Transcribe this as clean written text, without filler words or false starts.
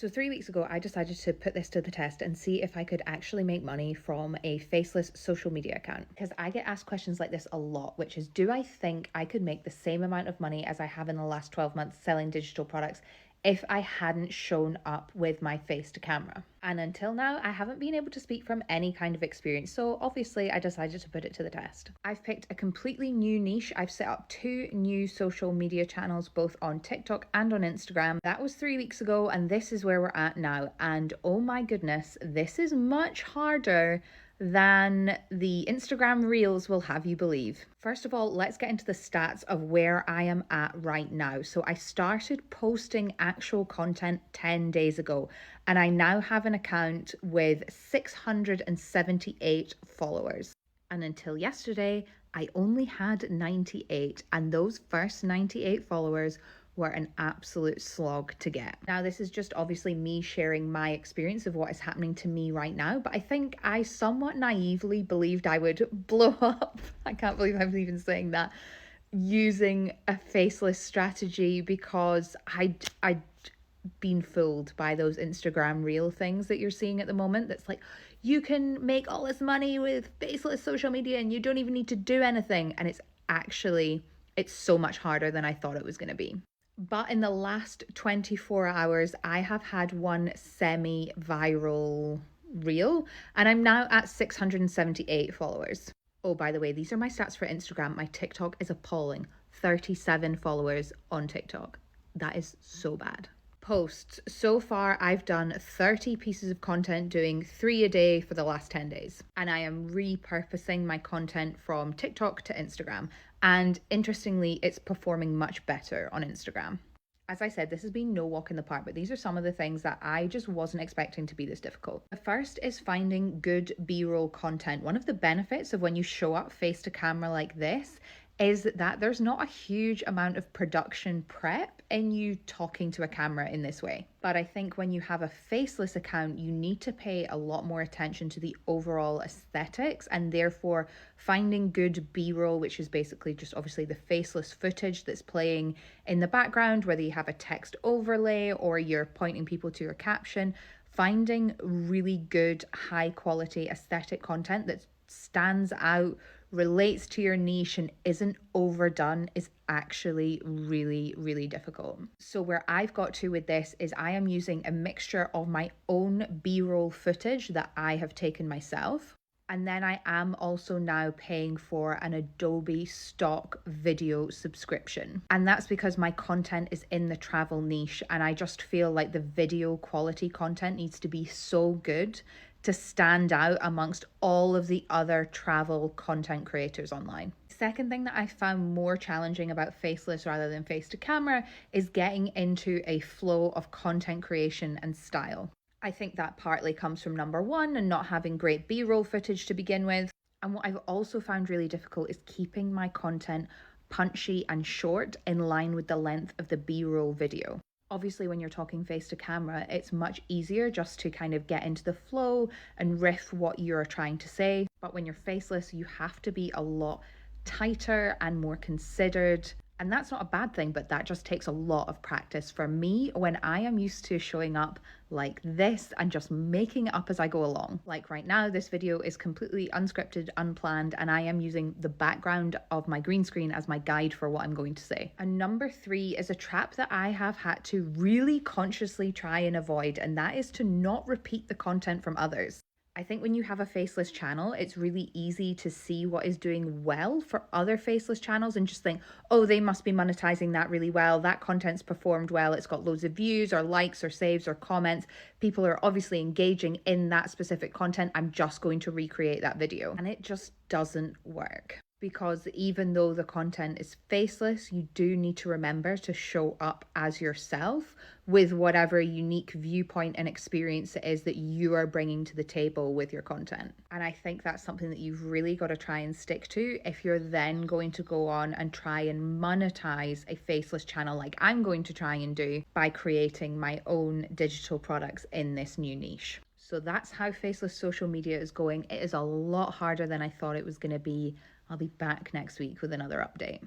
So 3 weeks ago, I decided to put this to the test and see if I could actually make money from a faceless social media account. Because I get asked questions like this a lot, which is, do I think I could make the same amount of money as I have in the last 12 months selling digital products if I hadn't shown up with my face to camera? And until now, I haven't been able to speak from any kind of experience. So obviously I decided to put it to the test. I've picked a completely new niche. I've set up 2 new social media channels, both on TikTok and on Instagram. That was 3 weeks ago, and this is where we're at now. And oh my goodness, this is much harder than the Instagram Reels will have you believe. First of all, let's get into the stats of where I am at right now. So I started posting actual content 10 days ago, and I now have an account with 678 followers. And until yesterday, I only had 98, and those first 98 followers were an absolute slog to get. Now, this is just obviously me sharing my experience of what is happening to me right now, but I think I somewhat naively believed I would blow up. I can't believe I'm even saying that, using a faceless strategy, because I'd been fooled by those Instagram reel things that you're seeing at the moment. That's like, you can make all this money with faceless social media and you don't even need to do anything. And it's so much harder than I thought it was going to be. But in the last 24 hours, I have had one semi-viral reel, and I'm now at 678 followers. Oh, by the way, these are my stats for Instagram. My TikTok is appalling. 37 followers on TikTok. That is so bad. Posts. So far, I've done 30 pieces of content, doing 3 a day for the last 10 days. And I am repurposing my content from TikTok to Instagram. And interestingly, it's performing much better on Instagram. As I said, this has been no walk in the park, but these are some of the things that I just wasn't expecting to be this difficult. The first is finding good B-roll content. One of the benefits of when you show up face to camera like this is that there's not a huge amount of production prep in you talking to a camera in this way. But I think when you have a faceless account, you need to pay a lot more attention to the overall aesthetics, and therefore finding good B-roll, which is basically just obviously the faceless footage that's playing in the background, whether you have a text overlay or you're pointing people to your caption, finding really good high quality aesthetic content that stands out, relates to your niche, and isn't overdone is actually really, really difficult. So where I've got to with this is I am using a mixture of my own B-roll footage that I have taken myself. And then I am also now paying for an Adobe stock video subscription. And that's because my content is in the travel niche, and I just feel like the video quality content needs to be so good to stand out amongst all of the other travel content creators online. Second thing that I found more challenging about faceless rather than face to camera is getting into a flow of content creation and style. I think that partly comes from number one, and not having great B-roll footage to begin with. And what I've also found really difficult is keeping my content punchy and short in line with the length of the B-roll video. Obviously, when you're talking face to camera, it's much easier just to kind of get into the flow and riff what you're trying to say. But when you're faceless, you have to be a lot tighter and more considered. And that's not a bad thing, but that just takes a lot of practice for me when I am used to showing up like this and just making it up as I go along. Like right now, this video is completely unscripted, unplanned, and I am using the background of my green screen as my guide for what I'm going to say. And number 3 is a trap that I have had to really consciously try and avoid, and that is to not repeat the content from others. I think when you have a faceless channel, it's really easy to see what is doing well for other faceless channels and just think, oh, they must be monetizing that really well. That content's performed well. It's got loads of views or likes or saves or comments. People are obviously engaging in that specific content. I'm just going to recreate that video. And it just doesn't work. Because even though the content is faceless, you do need to remember to show up as yourself with whatever unique viewpoint and experience it is that you are bringing to the table with your content. And I think that's something that you've really got to try and stick to if you're then going to go on and try and monetize a faceless channel like I'm going to try and do by creating my own digital products in this new niche. So that's how faceless social media is going. It is a lot harder than I thought it was going to be. I'll be back next week with another update.